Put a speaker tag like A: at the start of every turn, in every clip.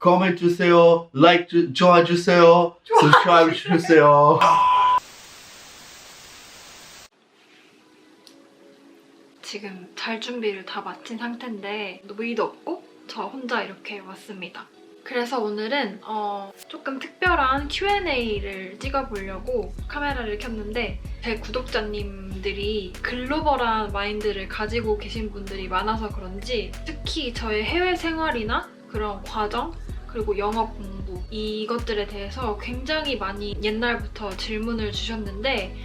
A: 코멘트 주세요. 라이크 좋아해 주세요. subscribe 주세요.
B: 지금 잘 준비를 다 마친 상태인데 노이도 없고 저 혼자 이렇게 왔습니다. 그래서 오늘은 조금 특별한 Q&A를 찍어보려고 카메라를 켰는데 제 구독자님들이 글로벌한 마인드를 가지고 계신 분들이 많아서 그런지 특히 저의 해외 생활이나 그런 과정 그리고 영어 공부 이것들에 대해서 굉장히 많이 옛날부터 질문을 주셨는데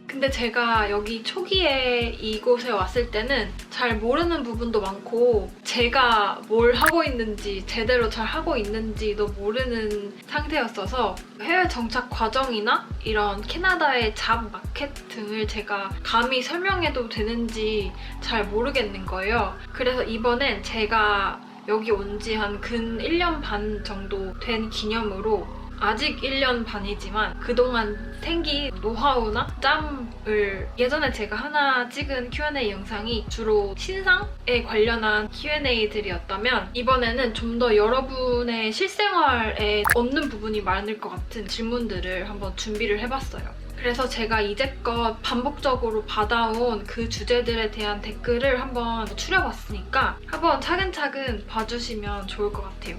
B: 근데 제가 여기 초기에 이곳에 왔을 때는 잘 모르는 부분도 많고 제가 뭘 하고 있는지 제대로 잘 하고 있는지도 모르는 상태였어서 해외 정착 과정이나 이런 캐나다의 잡 마켓 등을 제가 감히 설명해도 되는지 잘 모르겠는 거예요. 그래서 이번엔 제가 여기 온 지 한 근 1년 반 정도 된 기념으로 아직 1년 반이지만 그동안 생긴 노하우나 짬을 예전에 제가 하나 찍은 Q&A 영상이 주로 신상에 관련한 Q&A들이었다면 이번에는 좀 더 여러분의 실생활에 얻는 부분이 많을 것 같은 질문들을 한번 준비를 해봤어요. 그래서 제가 이제껏 반복적으로 받아온 그 주제들에 대한 댓글을 한번 추려봤으니까 한번 차근차근 봐주시면 좋을 것 같아요.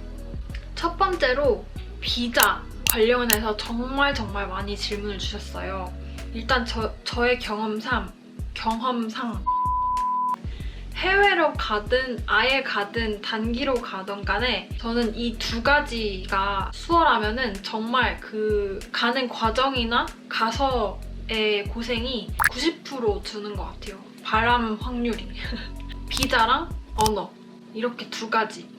B: 첫 번째로 비자 관련해서 정말 많이 질문을 주셨어요. 일단 저의 경험상 해외로 가든 아예 가든 단기로 가던 간에 저는 이 두 가지가 수월하면은 정말 그 가는 과정이나 가서의 고생이 90% 주는 것 같아요. 바람 확률이. 비자랑 언어 이렇게 두 가지.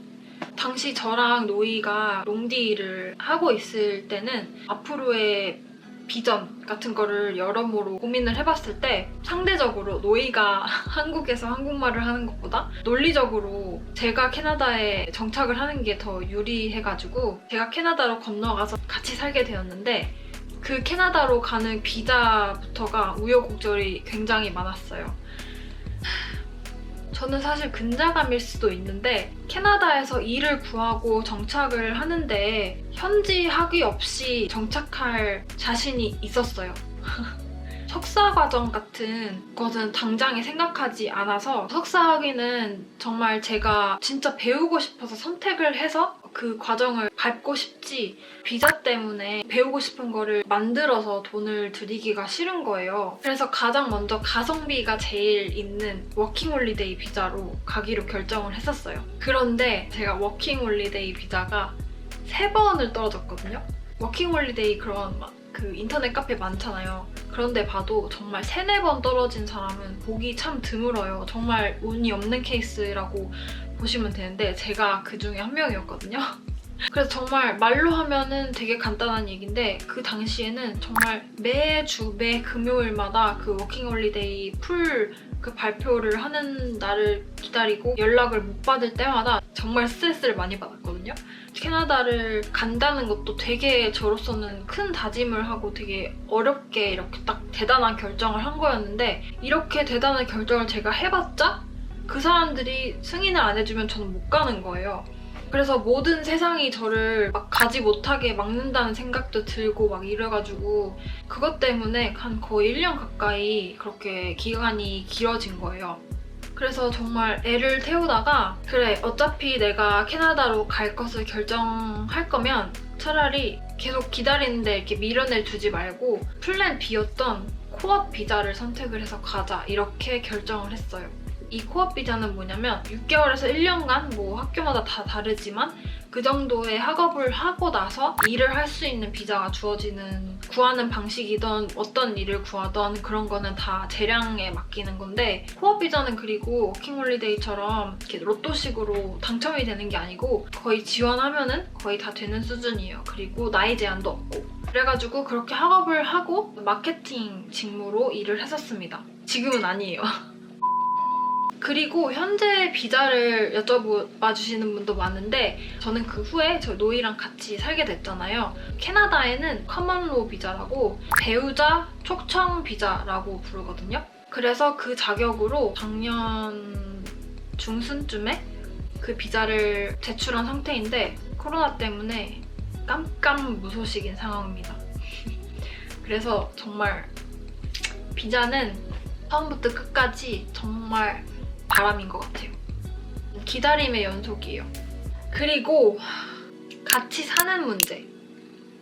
B: 당시 저랑 노이가 롱디를 하고 있을 때는 앞으로의 비전 같은 거를 여러모로 고민을 해봤을 때 상대적으로 노이가 한국에서 한국말을 하는 것보다 논리적으로 제가 캐나다에 정착을 하는 게 더 유리해가지고 제가 캐나다로 건너가서 같이 살게 되었는데 그 캐나다로 가는 비자부터가 우여곡절이 굉장히 많았어요. 저는 사실 근자감일 수도 있는데 캐나다에서 일을 구하고 정착을 하는데 현지 학위 없이 정착할 자신이 있었어요. 석사 과정 같은 것은 당장에 생각하지 않아서 석사 학위는 정말 제가 진짜 배우고 싶어서 선택을 해서 그 과정을 밟고 싶지 비자 때문에 배우고 싶은 거를 만들어서 돈을 들이기가 싫은 거예요. 그래서 가장 먼저 가성비가 제일 있는 워킹홀리데이 비자로 가기로 결정을 했었어요. 그런데 제가 워킹홀리데이 비자가 3번을 떨어졌거든요. 워킹홀리데이 그런 그 인터넷 카페 많잖아요. 그런데 봐도 정말 3-4번 떨어진 사람은 보기 참 드물어요. 정말 운이 없는 케이스라고 보시면 되는데 제가 그 중에 한 명이었거든요. 그래서 정말 말로 하면은 되게 간단한 얘기인데 그 당시에는 정말 매주 매 금요일마다 그 워킹홀리데이 풀 그 발표를 하는 날을 기다리고 연락을 못 받을 때마다 정말 스트레스를 많이 받았거든요. 캐나다를 간다는 것도 되게 저로서는 큰 다짐을 하고 되게 어렵게 이렇게 딱 대단한 결정을 한 거였는데 이렇게 대단한 결정을 제가 해봤자 그 사람들이 승인을 안 해주면 저는 못 가는 거예요. 그래서 모든 세상이 저를 막 가지 못하게 막는다는 생각도 들고 막 이래가지고 그것 때문에 한 거의 1년 가까이 그렇게 기간이 길어진 거예요. 그래서 정말 애를 태우다가 그래 어차피 내가 캐나다로 갈 것을 결정할 거면 차라리 계속 기다리는데 이렇게 미련을 두지 말고 플랜 B였던 코업 비자를 선택을 해서 가자 이렇게 결정을 했어요. 이 코업 비자는 뭐냐면 6개월에서 1년간 뭐 학교마다 다 다르지만 그 정도의 학업을 하고 나서 일을 할 수 있는 비자가 주어지는 구하는 방식이던 어떤 일을 구하던 그런 거는 다 재량에 맡기는 건데 코업 비자는 그리고 워킹홀리데이처럼 이렇게 로또식으로 당첨이 되는 게 아니고 거의 지원하면은 거의 다 되는 수준이에요. 그리고 나이 제한도 없고 그래가지고 그렇게 학업을 하고 마케팅 직무로 일을 했었습니다. 지금은 아니에요. 그리고 현재 비자를 여쭤봐 주시는 분도 많은데 저는 그 후에 저 노이랑 같이 살게 됐잖아요. 캐나다에는 커먼로 비자라고 배우자 초청 비자라고 부르거든요. 그래서 그 자격으로 작년 중순쯤에 그 비자를 제출한 상태인데 코로나 때문에 깜깜무소식인 상황입니다. 그래서 정말 비자는 처음부터 끝까지 정말 바람인 것 같아요. 기다림의 연속이에요. 그리고 같이 사는 문제,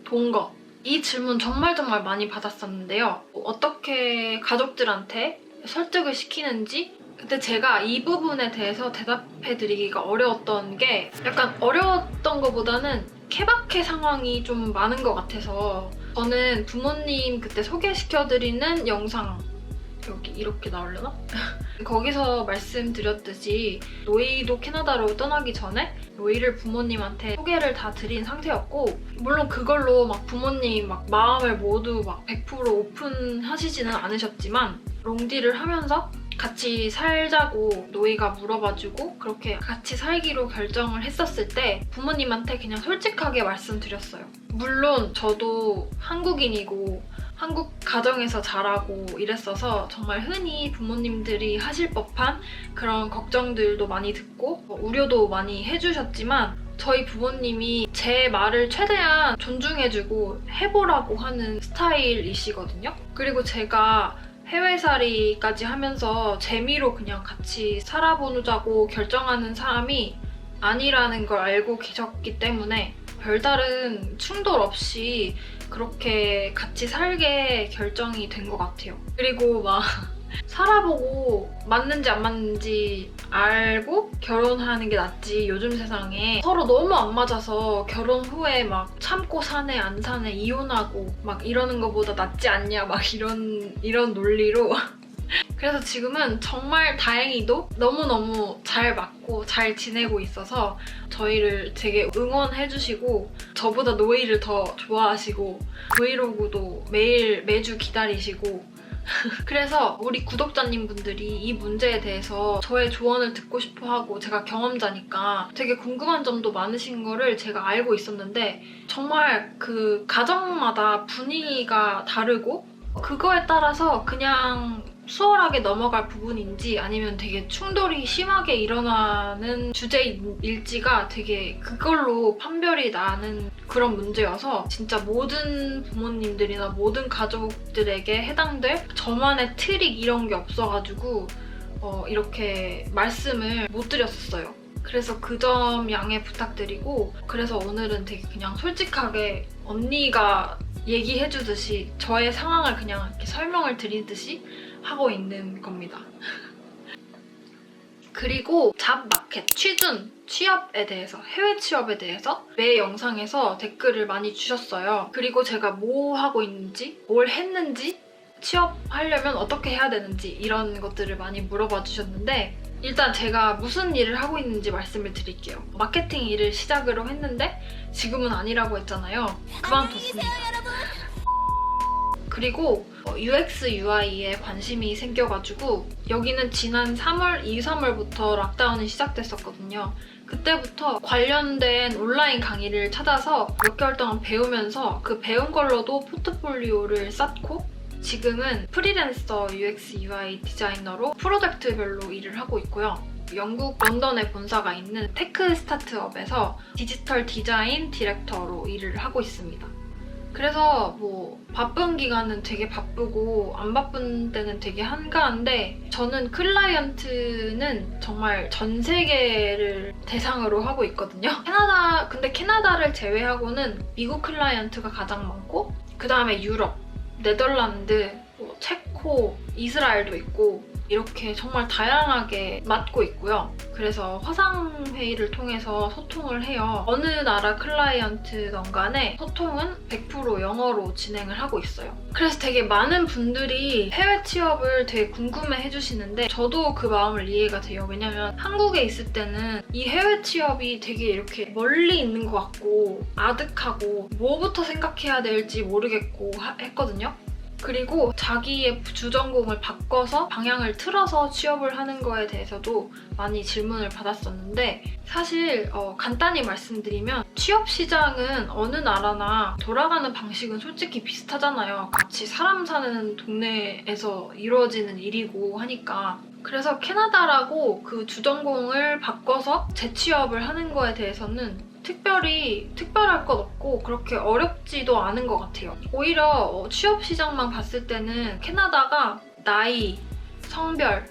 B: 동거. 이 질문 정말 많이 받았었는데요. 어떻게 가족들한테 설득을 시키는지. 근데 제가 이 부분에 대해서 대답해드리기가 어려웠던 게 약간 어려웠던 것보다는 케바케 상황이 좀 많은 것 같아서 저는 부모님 그때 소개시켜드리는 영상 여기 이렇게 나오려나? 거기서 말씀드렸듯이 노이도 캐나다로 떠나기 전에 노이를 부모님한테 소개를 다 드린 상태였고 물론 그걸로 막 부모님 막 마음을 모두 막 100% 오픈하시지는 않으셨지만 롱디를 하면서 같이 살자고 노이가 물어봐주고 그렇게 같이 살기로 결정을 했었을 때 부모님한테 그냥 솔직하게 말씀드렸어요. 물론 저도 한국인이고 한국 가정에서 자라고 이랬어서 정말 흔히 부모님들이 하실 법한 그런 걱정들도 많이 듣고 우려도 많이 해주셨지만 저희 부모님이 제 말을 최대한 존중해주고 해보라고 하는 스타일이시거든요. 그리고 제가 해외살이까지 하면서 재미로 그냥 같이 살아보자고 결정하는 사람이 아니라는 걸 알고 계셨기 때문에 별다른 충돌 없이 그렇게 같이 살게 결정이 된 것 같아요. 그리고 막 살아보고 맞는지 안 맞는지 알고 결혼하는 게 낫지. 요즘 세상에 서로 너무 안 맞아서 결혼 후에 막 참고 사네 안 사네 이혼하고 막 이러는 것보다 낫지 않냐 막 이런 논리로 그래서 지금은 정말 다행히도 너무너무 잘 맞고 잘 지내고 있어서 저희를 되게 응원해주시고 저보다 노이를 더 좋아하시고 브이로그도 매주 기다리시고 그래서 우리 구독자님분들이 이 문제에 대해서 저의 조언을 듣고 싶어하고 제가 경험자니까 되게 궁금한 점도 많으신 거를 제가 알고 있었는데 정말 그 가정마다 분위기가 다르고 그거에 따라서 그냥 수월하게 넘어갈 부분인지 아니면 되게 충돌이 심하게 일어나는 주제일지가 되게 그걸로 판별이 나는 그런 문제여서 진짜 모든 부모님들이나 모든 가족들에게 해당될 저만의 트릭 이런 게 없어가지고 이렇게 말씀을 못 드렸었어요. 그래서 그 점 양해 부탁드리고 그래서 오늘은 되게 그냥 솔직하게 언니가 얘기해주듯이 저의 상황을 그냥 이렇게 설명을 드리듯이 하고 있는 겁니다. 그리고 잡마켓, 취준, 취업에 대해서, 해외 취업에 대해서 매 영상에서 댓글을 많이 주셨어요. 그리고 제가 뭐 하고 있는지, 뭘 했는지, 취업하려면 어떻게 해야 되는지 이런 것들을 많이 물어봐 주셨는데 일단 제가 무슨 일을 하고 있는지 말씀을 드릴게요. 마케팅 일을 시작으로 했는데 지금은 아니라고 했잖아요. 그만뒀습니다. 그리고 UX, UI에 관심이 생겨가지고 여기는 지난 3월, 2, 3월부터 락다운이 시작됐었거든요. 그때부터 관련된 온라인 강의를 찾아서 몇 개월 동안 배우면서 그 배운 걸로도 포트폴리오를 쌓고 지금은 프리랜서 UX, UI 디자이너로 프로젝트별로 일을 하고 있고요. 영국 런던에 본사가 있는 테크 스타트업에서 디지털 디자인 디렉터로 일을 하고 있습니다. 그래서 뭐 바쁜 기간은 되게 바쁘고 안 바쁜 때는 되게 한가한데 저는 클라이언트는 정말 전 세계를 대상으로 하고 있거든요. 근데 캐나다를 제외하고는 미국 클라이언트가 가장 많고 그 다음에 유럽, 네덜란드, 체코, 이스라엘도 있고 이렇게 정말 다양하게 맡고 있고요. 그래서 화상회의를 통해서 소통을 해요. 어느 나라 클라이언트든 간에 소통은 100% 영어로 진행을 하고 있어요. 그래서 되게 많은 분들이 해외 취업을 되게 궁금해 해주시는데 저도 그 마음을 이해가 돼요. 왜냐면 한국에 있을 때는 이 해외 취업이 되게 이렇게 멀리 있는 것 같고 아득하고 뭐부터 생각해야 될지 모르겠고 했거든요. 그리고 자기의 주전공을 바꿔서 방향을 틀어서 취업을 하는 거에 대해서도 많이 질문을 받았었는데 사실 간단히 말씀드리면 취업 시장은 어느 나라나 돌아가는 방식은 솔직히 비슷하잖아요. 같이 사람 사는 동네에서 이루어지는 일이고 하니까. 그래서 캐나다라고 그 주전공을 바꿔서 재취업을 하는 거에 대해서는 특별할 것 없고 그렇게 어렵지도 않은 것 같아요. 오히려 취업 시장만 봤을 때는 캐나다가 나이, 성별,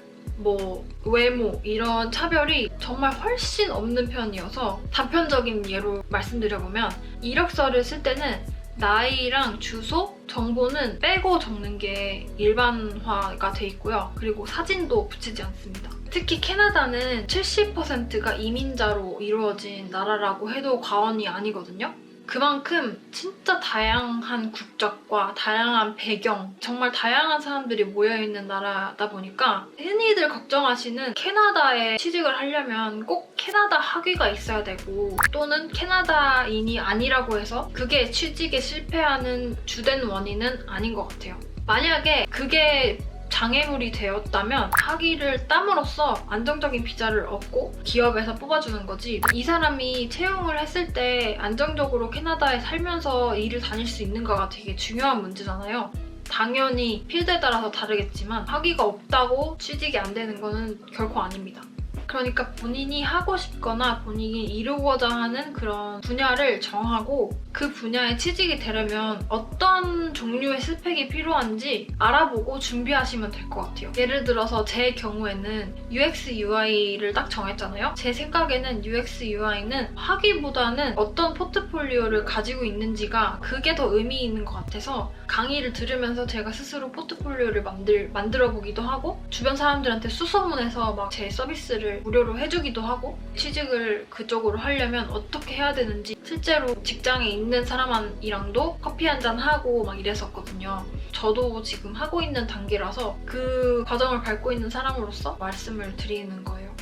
B: 외모 이런 차별이 정말 훨씬 없는 편이어서 단편적인 예로 말씀드려보면 이력서를 쓸 때는 나이랑 주소, 정보는 빼고 적는 게 일반화가 돼 있고요. 그리고 사진도 붙이지 않습니다. 특히 캐나다는 70%가 이민자로 이루어진 나라라고 해도 과언이 아니거든요. 그만큼 진짜 다양한 국적과 다양한 배경, 정말 다양한 사람들이 모여있는 나라다 보니까 흔히들 걱정하시는 캐나다에 취직을 하려면 꼭 캐나다 학위가 있어야 되고 또는 캐나다인이 아니라고 해서 그게 취직에 실패하는 주된 원인은 아닌 것 같아요. 만약에 그게 장애물이 되었다면 학위를 땀으로써 안정적인 비자를 얻고 기업에서 뽑아주는 거지 이 사람이 채용을 했을 때 안정적으로 캐나다에 살면서 일을 다닐 수 있는가가 되게 중요한 문제잖아요. 당연히 필드에 따라서 다르겠지만 학위가 없다고 취직이 안 되는 거는 결코 아닙니다. 그러니까 본인이 하고 싶거나 본인이 이루고자 하는 그런 분야를 정하고 그 분야에 취직이 되려면 어떤 종류의 스펙이 필요한지 알아보고 준비하시면 될 것 같아요. 예를 들어서 제 경우에는 UX, UI를 딱 정했잖아요. 제 생각에는 UX, UI는 학위보다는 어떤 포트폴리오를 가지고 있는지가 그게 더 의미 있는 것 같아서 강의를 들으면서 제가 스스로 포트폴리오를 만들어 보기도 하고 주변 사람들한테 수소문해서 막 제 서비스를 무료로 해주기도 하고 취직을 그쪽으로 하려면 어떻게 해야 되는지 실제로 직장에 있는 사람이랑도 커피 한잔 하고 막 이랬었거든요. 저도 지금 하고 있는 단계라서 그 과정을 밟고 있는 사람으로서 말씀을 드리는 거예요.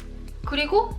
B: 그리고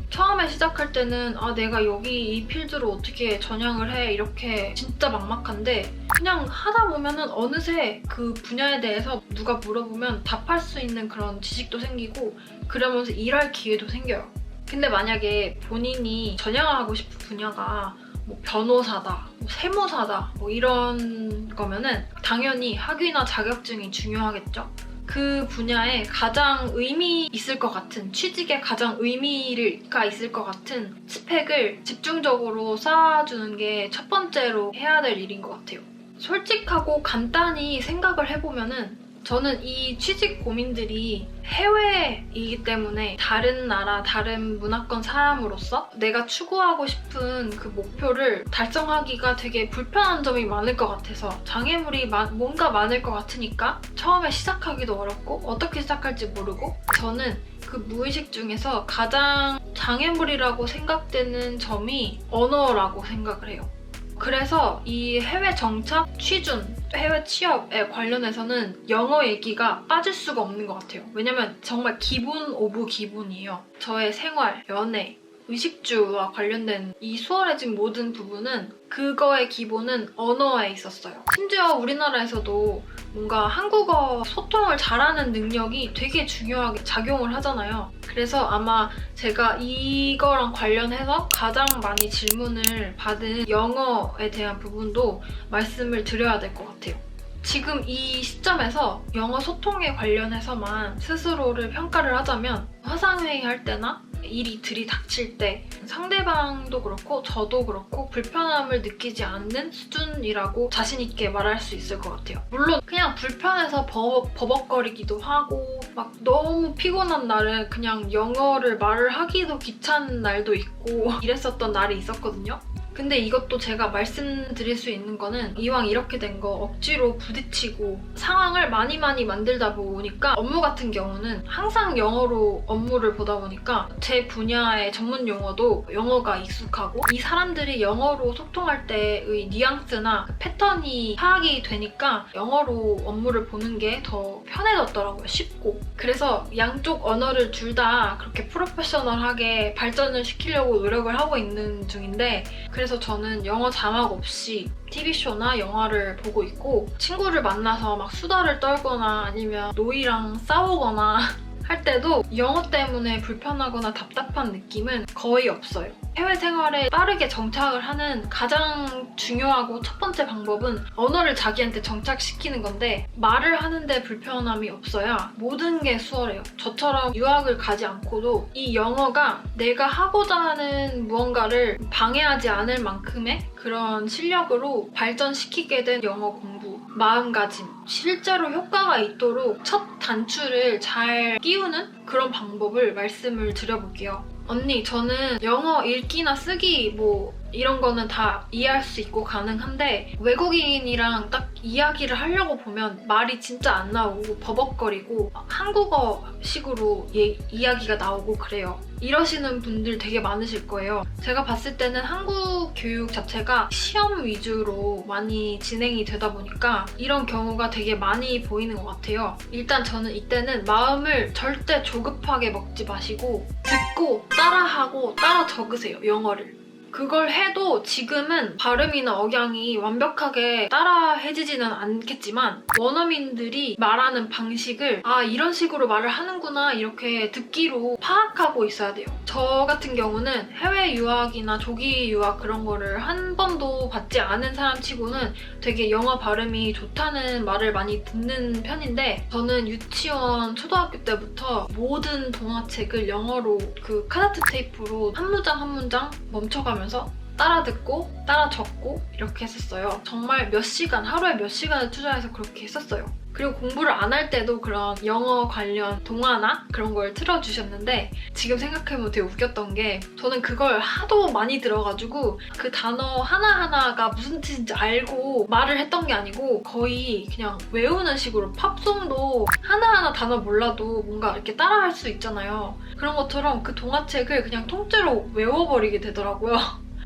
B: 처음에 시작할 때는 내가 여기 이 필드로 어떻게 전향을 해 이렇게 진짜 막막한데 그냥 하다 보면은 어느새 그 분야에 대해서 누가 물어보면 답할 수 있는 그런 지식도 생기고 그러면서 일할 기회도 생겨요. 근데 만약에 본인이 전향하고 싶은 분야가 변호사다, 세무사다 이런 거면은 당연히 학위나 자격증이 중요하겠죠. 그 분야에 가장 의미 있을 것 같은 취직에 가장 의미가 있을 것 같은 스펙을 집중적으로 쌓아주는 게 첫 번째로 해야 될 일인 것 같아요. 솔직하고 간단히 생각을 해보면은 저는 이 취직 고민들이 해외이기 때문에 다른 나라, 다른 문화권 사람으로서 내가 추구하고 싶은 그 목표를 달성하기가 되게 불편한 점이 많을 것 같아서 장애물이 뭔가 많을 것 같으니까 처음에 시작하기도 어렵고 어떻게 시작할지 모르고 저는 그 무의식 중에서 가장 장애물이라고 생각되는 점이 언어라고 생각을 해요. 그래서 이 해외 정착, 취준, 해외 취업에 관련해서는 영어 얘기가 빠질 수가 없는 것 같아요. 왜냐면 정말 기본 오브 기본이에요. 저의 생활, 연애, 의식주와 관련된 이 수월해진 모든 부분은 그거의 기본은 언어에 있었어요. 심지어 우리나라에서도 뭔가 한국어 소통을 잘하는 능력이 되게 중요하게 작용을 하잖아요. 그래서 아마 제가 이거랑 관련해서 가장 많이 질문을 받은 영어에 대한 부분도 말씀을 드려야 될 것 같아요. 지금 이 시점에서 영어 소통에 관련해서만 스스로를 평가를 하자면 화상회의 할 때나 일이 들이닥칠 때 상대방도 그렇고 저도 그렇고 불편함을 느끼지 않는 수준이라고 자신 있게 말할 수 있을 것 같아요. 물론 그냥 불편해서 버벅거리기도 하고 막 너무 피곤한 날은 그냥 영어를 말을 하기도 귀찮은 날도 있고 이랬었던 날이 있었거든요. 근데 이것도 제가 말씀드릴 수 있는 거는 이왕 이렇게 된 거 억지로 부딪히고 상황을 많이 만들다 보니까 업무 같은 경우는 항상 영어로 업무를 보다 보니까 제 분야의 전문 용어도 영어가 익숙하고 이 사람들이 영어로 소통할 때의 뉘앙스나 패턴이 파악이 되니까 영어로 업무를 보는 게 더 편해졌더라고요. 쉽고. 그래서 양쪽 언어를 둘 다 그렇게 프로페셔널하게 발전을 시키려고 노력을 하고 있는 중인데 그래서 저는 영어 자막 없이 TV쇼나 영화를 보고 있고 친구를 만나서 막 수다를 떨거나 아니면 노이랑 싸우거나 할 때도 영어 때문에 불편하거나 답답한 느낌은 거의 없어요. 해외 생활에 빠르게 정착을 하는 가장 중요하고 첫 번째 방법은 언어를 자기한테 정착시키는 건데 말을 하는데 불편함이 없어야 모든 게 수월해요. 저처럼 유학을 가지 않고도 이 영어가 내가 하고자 하는 무언가를 방해하지 않을 만큼의 그런 실력으로 발전시키게 된 영어 공부, 마음가짐, 실제로 효과가 있도록 첫 단추를 잘 끼우는 그런 방법을 말씀을 드려볼게요. 언니, 저는 영어 읽기나 쓰기 뭐 이런 거는 다 이해할 수 있고 가능한데 외국인이랑 딱 이야기를 하려고 보면 말이 진짜 안 나오고 버벅거리고 한국어식으로 이야기가 나오고 그래요. 이러시는 분들 되게 많으실 거예요. 제가 봤을 때는 한국 교육 자체가 시험 위주로 많이 진행이 되다 보니까 이런 경우가 되게 많이 보이는 것 같아요. 일단 저는 이때는 마음을 절대 조급하게 먹지 마시고 듣고 따라하고 따라 적으세요, 영어를. 그걸 해도 지금은 발음이나 억양이 완벽하게 따라해지지는 않겠지만 원어민들이 말하는 방식을 이런 식으로 말을 하는구나 이렇게 듣기로 파악하고 있어야 돼요. 저 같은 경우는 해외 유학이나 조기 유학 그런 거를 한 번도 받지 않은 사람 치고는 되게 영어 발음이 좋다는 말을 많이 듣는 편인데 저는 유치원, 초등학교 때부터 모든 동화책을 영어로 그 카세트 테이프로 한 문장 한 문장 멈춰가면서 따라 듣고 따라 적고 이렇게 했었어요. 정말 몇 시간, 하루에 몇 시간을 투자해서 그렇게 했었어요. 그리고 공부를 안 할 때도 그런 영어 관련 동화나 그런 걸 틀어주셨는데 지금 생각해보면 되게 웃겼던 게 저는 그걸 하도 많이 들어가지고 그 단어 하나하나가 무슨 뜻인지 알고 말을 했던 게 아니고 거의 그냥 외우는 식으로 팝송도 하나하나 단어 몰라도 뭔가 이렇게 따라할 수 있잖아요. 그런 것처럼 그 동화책을 그냥 통째로 외워버리게 되더라고요.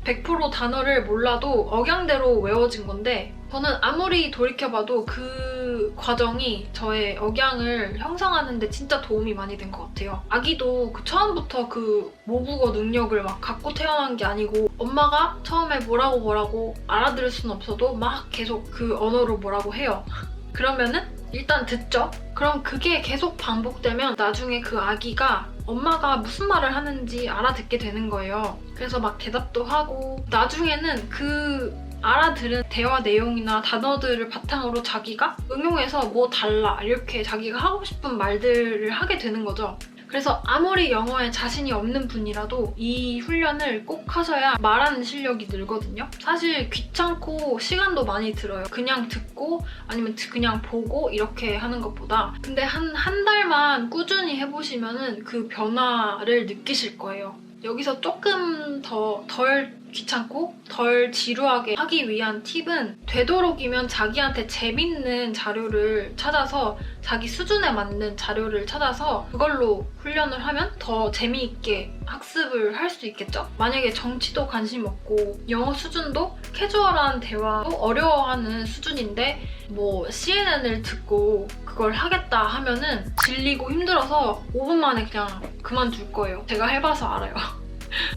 B: 100% 단어를 몰라도 억양대로 외워진 건데 저는 아무리 돌이켜봐도 그 과정이 저의 억양을 형성하는데 진짜 도움이 많이 된 것 같아요. 아기도 처음부터 그 모국어 능력을 막 갖고 태어난 게 아니고 엄마가 처음에 뭐라고 알아들을 수는 없어도 막 계속 그 언어로 뭐라고 해요. 그러면은 일단 듣죠? 그럼 그게 계속 반복되면 나중에 그 아기가 엄마가 무슨 말을 하는지 알아듣게 되는 거예요. 그래서 막 대답도 하고 나중에는 그 알아들은 대화 내용이나 단어들을 바탕으로 자기가 응용해서 뭐 달라 이렇게 자기가 하고 싶은 말들을 하게 되는 거죠. 그래서 아무리 영어에 자신이 없는 분이라도 이 훈련을 꼭 하셔야 말하는 실력이 늘거든요. 사실 귀찮고 시간도 많이 들어요. 그냥 듣고 아니면 그냥 보고 이렇게 하는 것보다. 근데 한 달만 꾸준히 해보시면은 그 변화를 느끼실 거예요. 여기서 조금 덜 귀찮고 덜 지루하게 하기 위한 팁은 되도록이면 자기한테 재밌는 자료를 찾아서 자기 수준에 맞는 자료를 찾아서 그걸로 훈련을 하면 더 재미있게 학습을 할 수 있겠죠? 만약에 정치도 관심 없고 영어 수준도 캐주얼한 대화도 어려워하는 수준인데 뭐 CNN을 듣고 그걸 하겠다 하면은 질리고 힘들어서 5분 만에 그냥 그만둘 거예요. 제가 해봐서 알아요.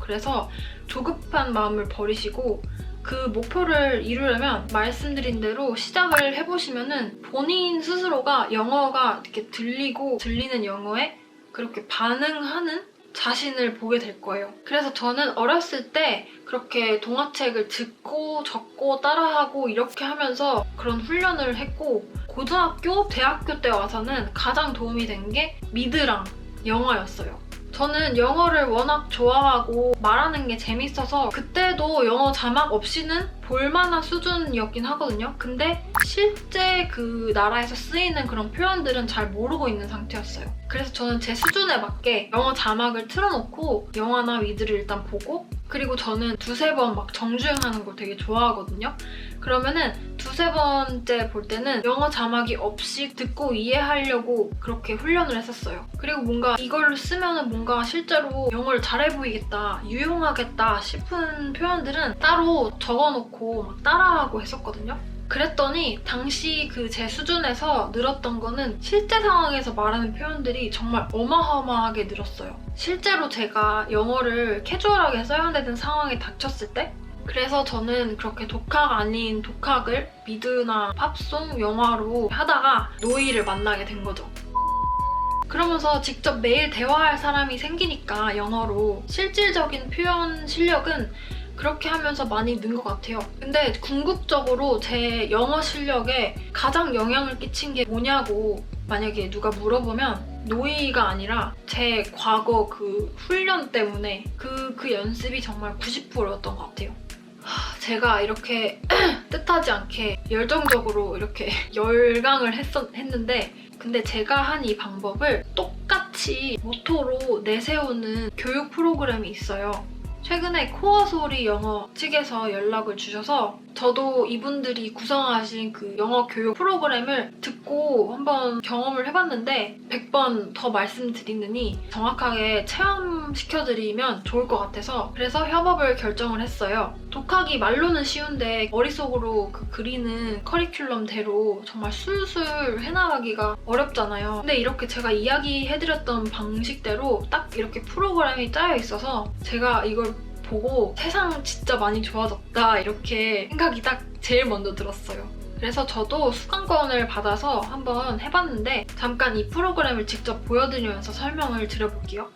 B: 그래서 조급한 마음을 버리시고 그 목표를 이루려면 말씀드린 대로 시작을 해보시면은 본인 스스로가 영어가 이렇게 들리는 영어에 그렇게 반응하는 자신을 보게 될 거예요. 그래서 저는 어렸을 때 그렇게 동화책을 듣고 적고 따라하고 이렇게 하면서 그런 훈련을 했고 고등학교, 대학교 때 와서는 가장 도움이 된 게 미드랑 영어였어요. 저는 영어를 워낙 좋아하고 말하는 게 재밌어서 그때도 영어 자막 없이는 볼만한 수준이었긴 하거든요. 근데 실제 그 나라에서 쓰이는 그런 표현들은 잘 모르고 있는 상태였어요. 그래서 저는 제 수준에 맞게 영어 자막을 틀어놓고 영화나 미드를 일단 보고 그리고 저는 두세 번 막 정주행하는 걸 되게 좋아하거든요. 그러면은 두세 번째 볼 때는 영어 자막이 없이 듣고 이해하려고 그렇게 훈련을 했었어요. 그리고 뭔가 이걸 쓰면은 뭔가 실제로 영어를 잘해 보이겠다, 유용하겠다 싶은 표현들은 따로 적어놓고 막 따라하고 했었거든요. 그랬더니 당시 그 제 수준에서 늘었던 거는 실제 상황에서 말하는 표현들이 정말 어마어마하게 늘었어요. 실제로 제가 영어를 캐주얼하게 써야 되는 상황에 닥쳤을 때 그래서 저는 그렇게 독학 아닌 독학을 미드나 팝송, 영화로 하다가 노이를 만나게 된 거죠. 그러면서 직접 매일 대화할 사람이 생기니까 영어로 실질적인 표현 실력은 그렇게 하면서 많이 는 것 같아요. 근데 궁극적으로 제 영어 실력에 가장 영향을 끼친 게 뭐냐고 만약에 누가 물어보면 노이가 아니라 제 과거 그 훈련 때문에 그 연습이 정말 90%였던 것 같아요. 제가 이렇게 뜻하지 않게 열정적으로 이렇게 열강을 했는데 근데 제가 한 이 방법을 똑같이 모토로 내세우는 교육 프로그램이 있어요. 최근에 코어 소리 영어 측에서 연락을 주셔서 저도 이분들이 구성하신 그 영어 교육 프로그램을 듣고 한번 경험을 해봤는데 100번 더 말씀드리느니 정확하게 체험시켜드리면 좋을 것 같아서 그래서 협업을 결정을 했어요. 독학이 말로는 쉬운데 머릿속으로 그 그리는 커리큘럼대로 정말 술술 해나가기가 어렵잖아요. 근데 이렇게 제가 이야기해드렸던 방식대로 딱 이렇게 프로그램이 짜여 있어서 제가 이걸 보고 세상 진짜 많이 좋아졌다 이렇게 생각이 딱 제일 먼저 들었어요. 그래서 저도 수강권을 받아서 한번 해봤는데 잠깐 이 프로그램을 직접 보여드리면서 설명을 드려볼게요.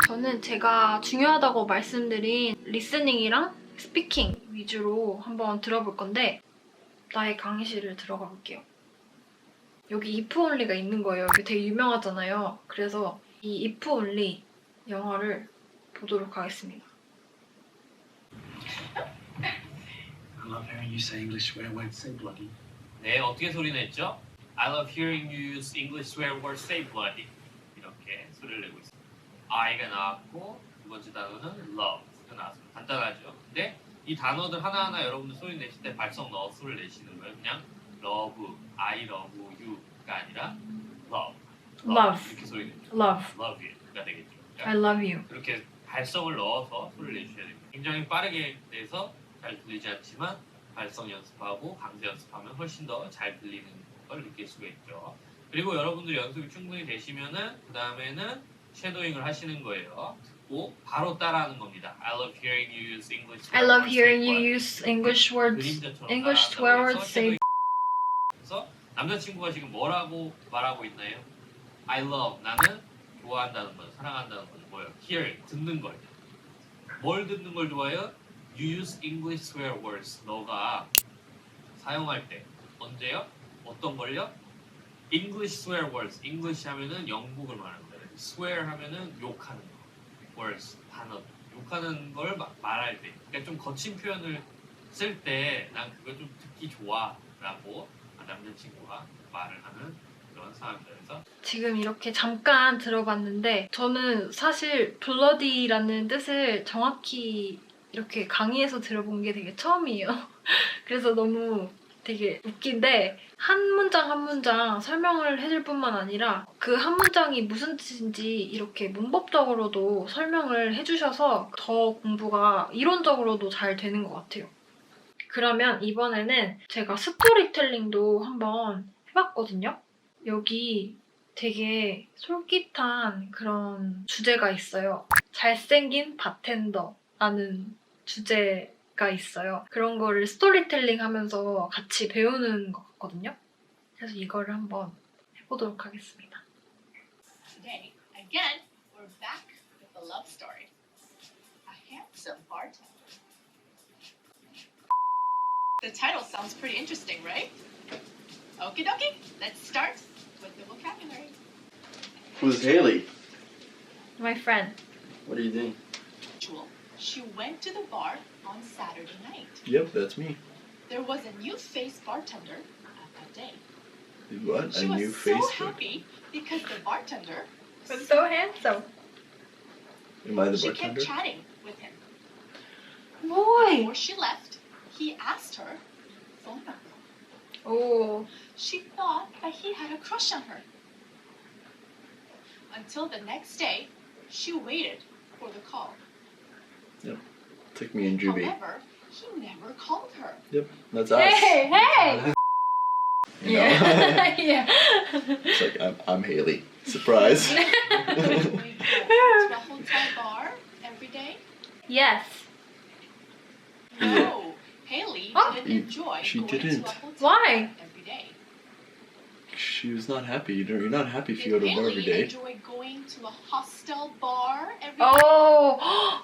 B: 저는 제가 중요하다고 말씀드린 리스닝이랑 스피킹 위주로 한번 들어볼 건데 나의 강의실을 들어가 볼게요. 여기 if only가 있는 거예요. 여기 되게 유명하잖아요. 그래서 이 if only 영어를 보도록 하겠습니다.
C: I love hearing you say English swear words so bloody.
D: 네, 어떻게 소리 냈죠? I love hearing you use English swear words say bloody. 이렇게 소리를 내고 있습니다. I가 나왔고 두 번째 단어는 love가 나왔습니다. 간단하죠? 근데 이 단어들 하나하나 여러분들 소리 내실 때 발성 넣어 소리를 내시는 거예요. 그냥 love, I love you가 아니라 love.
B: Love.
D: 이렇게 소리 내죠.
B: Love.
D: Love you가 되겠죠.
B: I love you.
D: 그렇게 발성을 넣어서 소리를 내주셔야 됩니다. 굉장히 빠르게 내서 잘 들리지 않지만 발성 연습하고 강제 연습하면 훨씬 더 잘 들리는 걸 느낄 수가 있죠. 그리고 여러분들 연습이 충분히 되시면은 그 다음에는 쉐도잉을 하시는 거예요. 듣고 바로 따라하는 겁니다. I love hearing you use English swear
B: I love
D: words,
B: hearing
D: say
B: you
D: what.
B: use English words.
D: 그림자처럼
B: English
D: 따라한다고
B: swear
D: 해서
B: words say.
D: 그래서 남자친구가 지금 뭐라고 말하고 있나요? I love 나는 좋아한다는 거, 사랑한다는 건 뭐예요? Hearing 듣는 걸. 뭘 듣는 걸 좋아해요? You use English swear words. 너가 사용할 때 언제요? 어떤 걸요? English swear words. English 하면은 영국을 말하는 거예요. Swear 하면은 욕하는 거. Words 단어. 욕하는 걸 말할 때. 그러니까 좀 거친 표현을 쓸 때 난 그거 좀 듣기 좋아라고 남자친구가 말을 하는 그런 상황입니다. 그래서
B: 지금 이렇게 잠깐 들어봤는데 저는 사실 블러디라는 뜻을 정확히 이렇게 강의에서 들어본 게 되게 처음이에요. 그래서 너무 되게 웃긴데 한 문장 한 문장 설명을 해줄 뿐만 아니라 그 한 문장이 무슨 뜻인지 이렇게 문법적으로도 설명을 해주셔서 더 공부가 이론적으로도 잘 되는 것 같아요. 그러면 이번에는 제가 스토리텔링도 한번 해봤거든요. 여기 되게 솔깃한 그런 주제가 있어요. 잘생긴 바텐더라는 주제가 있어요. 그런 거를 스토리텔링 하면서 같이 배우는 것 같거든요. 그래서 이거를 한번 해보도록 하겠습니다.
E: Today, again, we're back with a love story. A handsome bartender. The title sounds pretty interesting, right? Okie dokie, let's start with the vocabulary.
A: Who's Haley?
B: My friend.
A: What are you doing?
E: She went to the bar on Saturday night.
A: Yep, that's me.
E: There was a new face bartender at that day.
A: What?
E: She
A: A
E: was
A: new
E: so
A: Facebook?
E: happy because the bartender,
B: But so handsome.
A: Am I the
E: she kept
A: bartender?
E: chatting with him.
B: Boy!
E: Before she left, he asked her phone number.
B: 오,
E: She thought that he had a crush on her. Until the next day, she waited for the call.
A: Took me and Juby.
E: However, he never called her.
A: Yep, that's us.
B: hey, hey!
A: You know?
B: Yeah, yeah.
A: It's like, I'm Haley. Surprise.
E: We go to a hotel bar every day.
B: Yes.
E: No, Haley
B: Huh?
E: didn't enjoy
A: She
E: going
A: didn't.
E: to a hotel
B: Why?
E: every day.
A: She was not happy. You're not happy if you
E: Did
A: go to a bar every
E: Haley
A: day.
E: enjoy going to a hostel bar every day?
B: Oh.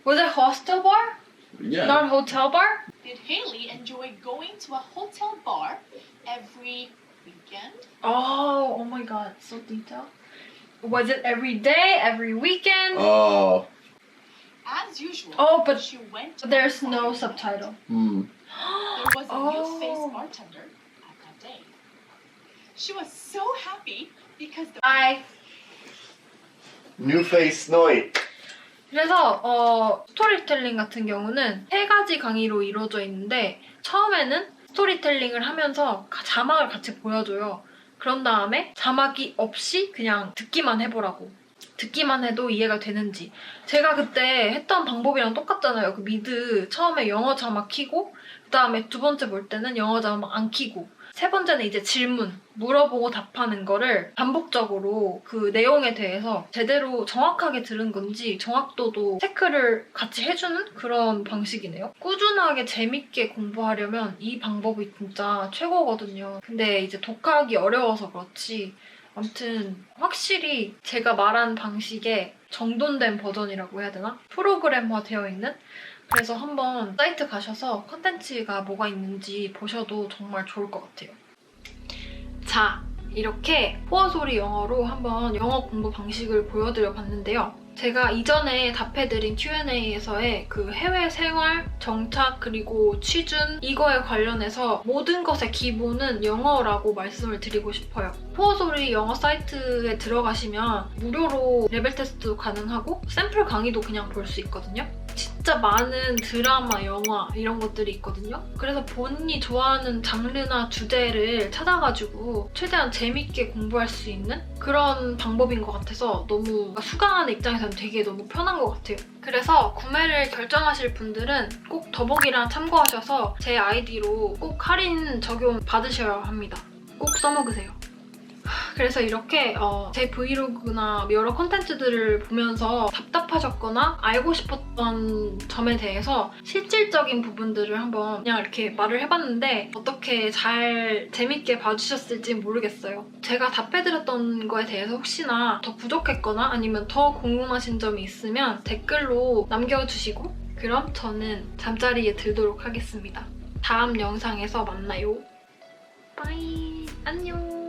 B: Was it hostel bar?
A: Yeah.
B: Not hotel bar?
E: Did Haley enjoy going to a hotel bar every weekend?
B: Oh my god, so detailed. Was it every day, every weekend?
A: Oh.
E: As usual,
B: Oh, but
E: she went to
B: there's
E: a
B: no
E: bar.
B: subtitle.
A: Hmm.
E: There was a new face
B: Oh.
E: bartender at that day. She was so happy because the
B: I
A: New face Snowy.
B: 그래서 스토리텔링 같은 경우는 3가지 강의로 이루어져 있는데 처음에는 스토리텔링을 하면서 자막을 같이 보여줘요. 그런 다음에 자막이 없이 그냥 듣기만 해보라고. 듣기만 해도 이해가 되는지. 제가 그때 했던 방법이랑 똑같잖아요. 그 미드 처음에 영어 자막 켜고 그 다음에 두 번째 볼 때는 영어 자막 안 켜고 세 번째는 이제 질문, 물어보고 답하는 거를 반복적으로 그 내용에 대해서 제대로 정확하게 들은 건지 정확도도 체크를 같이 해주는 그런 방식이네요. 꾸준하게 재밌게 공부하려면 이 방법이 진짜 최고거든요. 근데 이제 독학이 어려워서 그렇지 아무튼 확실히 제가 말한 방식에 정돈된 버전이라고 해야 되나? 프로그램화 되어 있는? 그래서 한번 사이트 가셔서 컨텐츠가 뭐가 있는지 보셔도 정말 좋을 것 같아요. 자, 이렇게 호어소리 영어로 한번 영어 공부 방식을 보여드려 봤는데요. 제가 이전에 답해드린 Q&A에서의 그 해외 생활, 정착, 그리고 취준 이거에 관련해서 모든 것의 기본은 영어라고 말씀을 드리고 싶어요. 호어소리 영어 사이트에 들어가시면 무료로 레벨 테스트도 가능하고 샘플 강의도 그냥 볼 수 있거든요. 진짜 많은 드라마, 영화 이런 것들이 있거든요. 그래서 본인이 좋아하는 장르나 주제를 찾아가지고 최대한 재밌게 공부할 수 있는 그런 방법인 것 같아서 너무 수강하는 입장에서는 되게 너무 편한 것 같아요. 그래서 구매를 결정하실 분들은 꼭 더보기란 참고하셔서 제 아이디로 꼭 할인 적용 받으셔야 합니다. 꼭 써먹으세요. 그래서 이렇게 제 브이로그나 여러 콘텐츠들을 보면서 답답하셨거나 알고 싶었던 점에 대해서 실질적인 부분들을 한번 그냥 이렇게 말을 해봤는데 어떻게 잘 재밌게 봐주셨을지 모르겠어요. 제가 답해드렸던 거에 대해서 혹시나 더 부족했거나 아니면 더 궁금하신 점이 있으면 댓글로 남겨주시고 그럼 저는 잠자리에 들도록 하겠습니다. 다음 영상에서 만나요. 빠이 안녕.